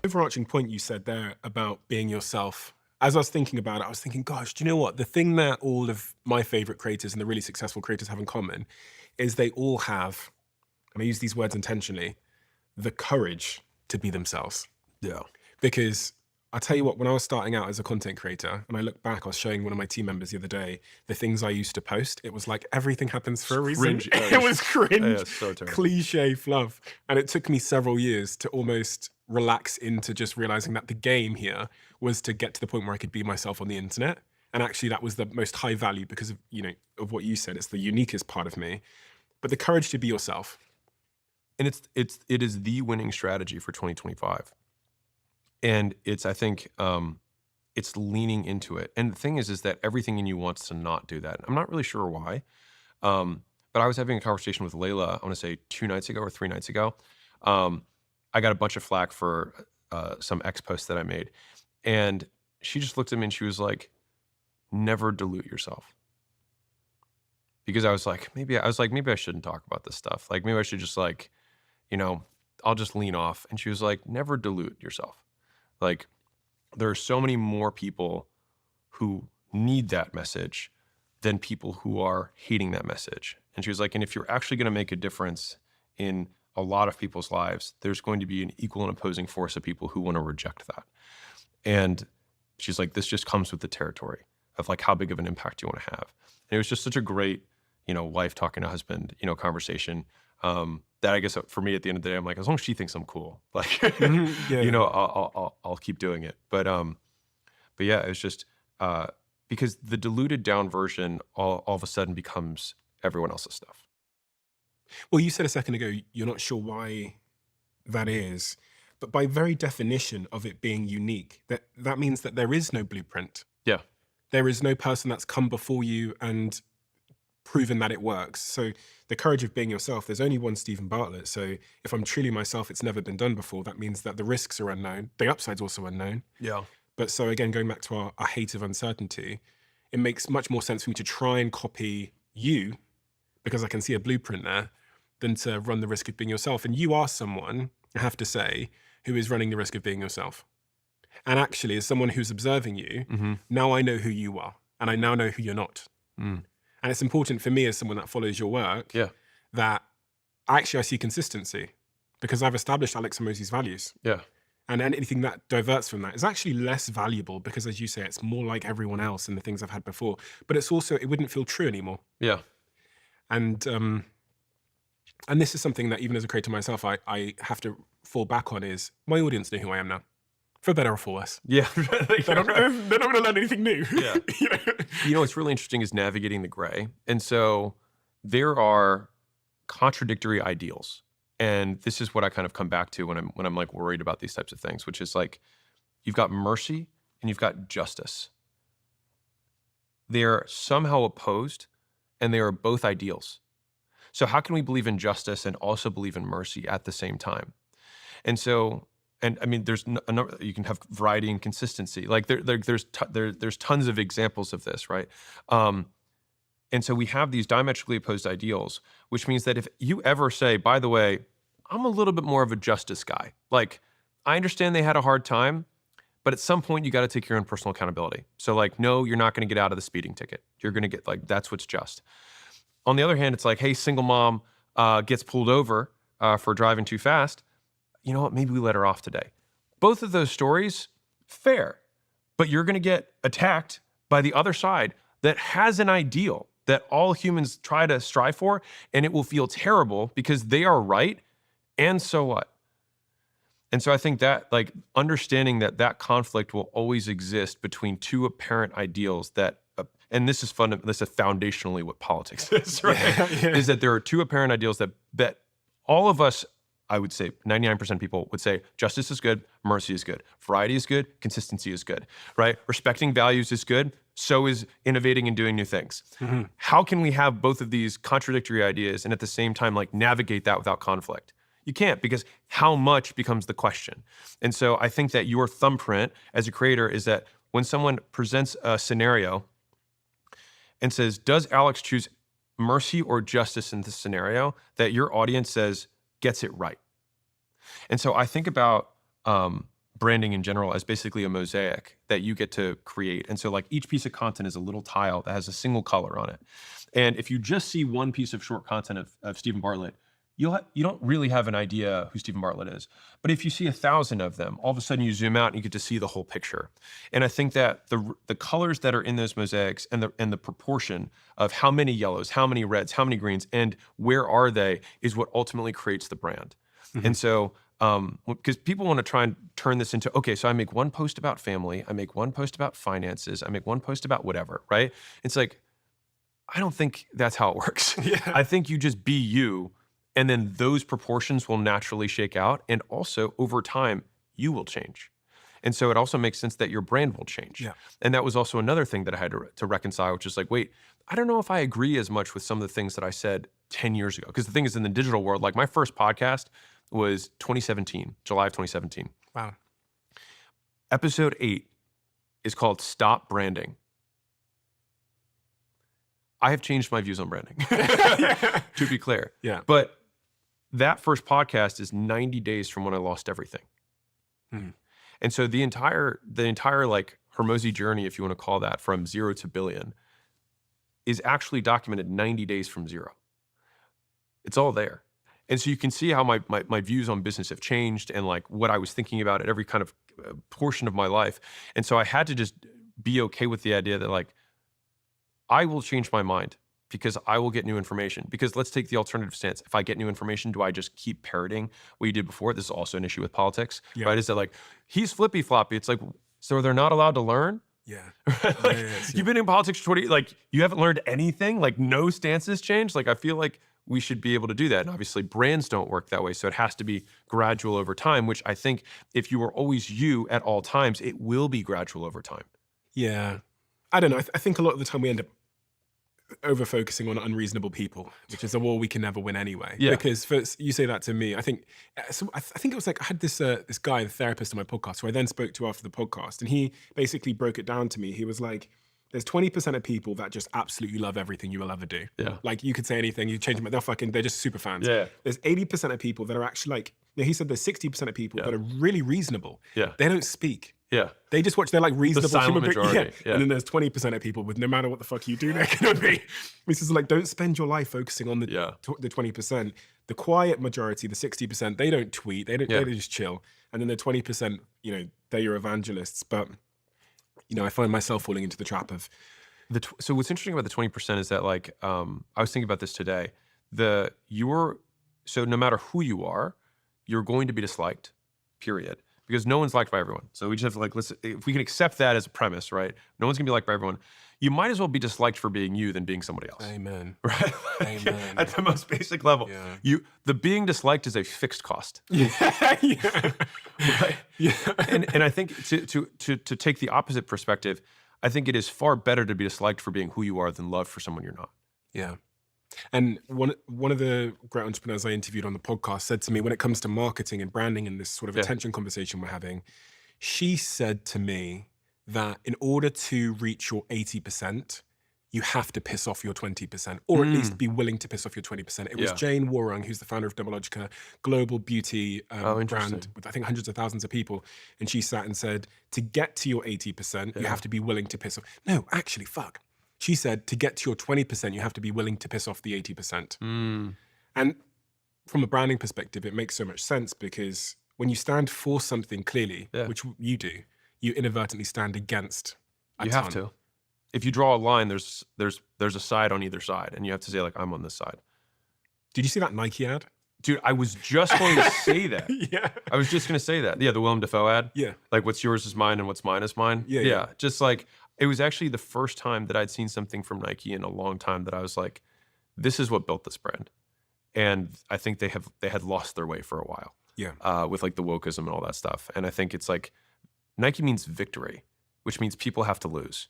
Overarching point you said there about being yourself. As I was thinking about it, I was thinking, gosh, do you know what? The thing that all of my favorite creators and the really successful creators have in common is they all have, and I use these words intentionally, the courage to be themselves. Yeah. Because I tell you what, when I was starting out as a content creator, and I look back, I was showing one of my team members the other day the things I used to post. It was like everything happens for a reason. Cringe. It was cringe, Yeah, so terrible. cliche fluff. And it took me several years to almost relax into just realizing that the game here was to get to the point where I could be myself on the internet. And actually that was the most high value because of, of what you said. It's the uniquest part of me. But the courage to be yourself. And it is the winning strategy for 2025. And it's, I think, it's leaning into it. And the thing is that everything in you wants to not do that. I'm not really sure why. But I was having a conversation with Layla, I want to say 2 nights ago or 3 nights ago. I got a bunch of flack for some X posts that I made. And she just looked at me and she was like, never dilute yourself. Because I was like, maybe I shouldn't talk about this stuff. Like maybe I should just like, I'll just lean off. And she was like, never dilute yourself. Like there are so many more people who need that message than people who are hating that message. And she was like, and if you're actually going to make a difference in a lot of people's lives, there's going to be an equal and opposing force of people who want to reject that. And she's like, this just comes with the territory of like how big of an impact you want to have. And it was just such a great, wife talking to husband, conversation. That I guess for me at the end of the day, I'm like, as long as she thinks I'm cool, like, Yeah. I'll keep doing it. But yeah, it was just because the diluted down version all of a sudden becomes everyone else's stuff. Well, you said a second ago, you're not sure why that is, but by very definition of it being unique, that means that there is no blueprint. Yeah. There is no person that's come before you and proven that it works. So the courage of being yourself, there's only one Stephen Bartlett. So if I'm truly myself, it's never been done before. That means that the risks are unknown. The upside's also unknown. Yeah. But so again, going back to our hate of uncertainty, it makes much more sense for me to try and copy you because I can see a blueprint there than to run the risk of being yourself. And you are someone, I have to say, who is running the risk of being yourself. And actually, as someone who's observing you, now I know who you are and I now know who you're not. Mm. And it's important for me as someone that follows your work Yeah. that actually I see consistency because I've established Alex Hormozi's values. Yeah. And anything that diverts from that is actually less valuable because, as you say, it's more like everyone else and the things I've had before. But it's also, it wouldn't feel true anymore. Yeah. And this is something that even as a creator myself, I have to fall back on is my audience know who I am now. For better or for worse. Yeah. They're not going to learn anything new. Yeah. What's really interesting is navigating the gray. And so there are contradictory ideals. And this is what I kind of come back to when I'm like worried about these types of things, which is like, you've got mercy and you've got justice. They're somehow opposed and they are both ideals. So how can we believe in justice and also believe in mercy at the same time? And so, and I mean, there's a number, you can have variety and consistency. Like there's tons of examples of this, right? And so we have these diametrically opposed ideals, which means that if you ever say, by the way, I'm a little bit more of a justice guy. Like, I understand they had a hard time, but at some point you got to take your own personal accountability. So like, no, you're not going to get out of the speeding ticket. You're going to get like, that's what's just. On the other hand, it's like, hey, single mom gets pulled over for driving too fast. You know what? Maybe we let her off today. Both of those stories, fair, but you're going to get attacked by the other side that has an ideal that all humans try to strive for, and it will feel terrible because they are right, and so what? And so I think that like understanding that conflict will always exist between two apparent ideals that, and this is foundationally what politics is, right? Yeah. Is that there are two apparent ideals that all of us, I would say 99% of people would say justice is good, mercy is good, variety is good, consistency is good, right? Respecting values is good, so is innovating and doing new things. Mm-hmm. How can we have both of these contradictory ideas and at the same time like navigate that without conflict? You can't, because how much becomes the question. And so I think that your thumbprint as a creator is that when someone presents a scenario and says, does Alex choose mercy or justice in this scenario, that your audience says, gets it right. And so I think about branding in general as basically a mosaic that you get to create. And so like each piece of content is a little tile that has a single color on it. And if you just see one piece of short content of Stephen Bartlett, you don't really have an idea who Stephen Bartlett is. But if you see 1,000 of them, all of a sudden you zoom out and you get to see the whole picture. And I think that the colors that are in those mosaics and the proportion of how many yellows, how many reds, how many greens, and where are they is what ultimately creates the brand. And so, because people want to try and turn this into, okay, so I make one post about family, I make one post about finances, I make one post about whatever, right? It's like, I don't think that's how it works. Yeah. I think you just be you, and then those proportions will naturally shake out. And also over time, you will change. And so it also makes sense that your brand will change. Yeah. And that was also another thing that I had to reconcile, which is like, wait, I don't know if I agree as much with some of the things that I said 10 years ago. Because the thing is, in the digital world, like my first podcast was 2017, July of 2017. Wow. Episode 8 is called Stop Branding. I have changed my views on branding, to be clear. Yeah. But that first podcast is 90 days from when I lost everything. And so the entire like Hormozi journey, if you want to call that, from 0 to billion, is actually documented 90 days from 0. It's all there. And so you can see how my views on business have changed and like what I was thinking about at every kind of portion of my life. And so I had to just be okay with the idea that like, I will change my mind because I will get new information. Because let's take the alternative stance. If I get new information, do I just keep parroting what you did before? This is also an issue with politics, right? Is that like, he's flippy floppy. It's like, so they're not allowed to learn? Yeah. Like, you've been in politics for 20, like you haven't learned anything, like no stances changed. Like I feel like we should be able to do that. And obviously brands don't work that way. So it has to be gradual over time, which I think if you are always you at all times, it will be gradual over time. Yeah. I don't know. I think a lot of the time we end up over focusing on unreasonable people, which is a war we can never win anyway. Yeah. Because first, you say that to me, I think I think it was like I had this this guy, the therapist on my podcast, who I then spoke to after the podcast, and he basically broke it down to me. He was like, there's 20% of people that just absolutely love everything you will ever do. Yeah. Like you could say anything, you change them, they're just super fans. Yeah. There's 80% of people that are actually like, he said there's 60% of people that are really reasonable. Yeah. They don't speak. Yeah. They just watch, they're like reasonable silent human beings. majority, yeah. And then there's 20% of people with no matter what the fuck you do, they're gonna be. This is like, don't spend your life focusing on the 20%. The quiet majority, the 60%, they don't tweet, they just chill. And then the 20%, you know, they're your evangelists. But, you know, I find myself falling into the trap of. So what's interesting about the 20% is that like, I was thinking about this today. So no matter who you are, you're going to be disliked, period. Because no one's liked by everyone. So we just have to like, if we can accept that as a premise, right? No one's gonna be liked by everyone. You might as well be disliked for being you than being somebody else. Amen. Right? Amen. At the most basic level. Yeah. The being disliked is a fixed cost. Yeah. Right? Yeah. And I think to take the opposite perspective, I think it is far better to be disliked for being who you are than loved for someone you're not. Yeah. And one of the great entrepreneurs I interviewed on the podcast said to me, when it comes to marketing and branding and this sort of attention conversation we're having, she said to me that in order to reach your 80%, you have to piss off your 20%, or at least be willing to piss off your 20%. It was Jane Warung, who's the founder of Double global beauty brand with I think hundreds of thousands of people. And she sat and said, to get to your 80%, you have to be willing to piss off. No, actually, fuck. She said, to get to your 20%, you have to be willing to piss off the 80%. And from a branding perspective, it makes so much sense because when you stand for something clearly, which you do, you inadvertently stand against a ton. You have to. If you draw a line, there's a side on either side, and you have to say like, I'm on this side. Did you see that Nike ad? Dude, I was just going to say that. Yeah. I was just going to say that. Yeah, the Willem Dafoe ad. Yeah. Like what's yours is mine and what's mine is mine. Yeah. Just like, it was actually the first time that I'd seen something from Nike in a long time that I was like, this is what built this brand. And I think they had lost their way for a while. Yeah. With like the wokeism and all that stuff. And I think it's like, Nike means victory, which means people have to lose.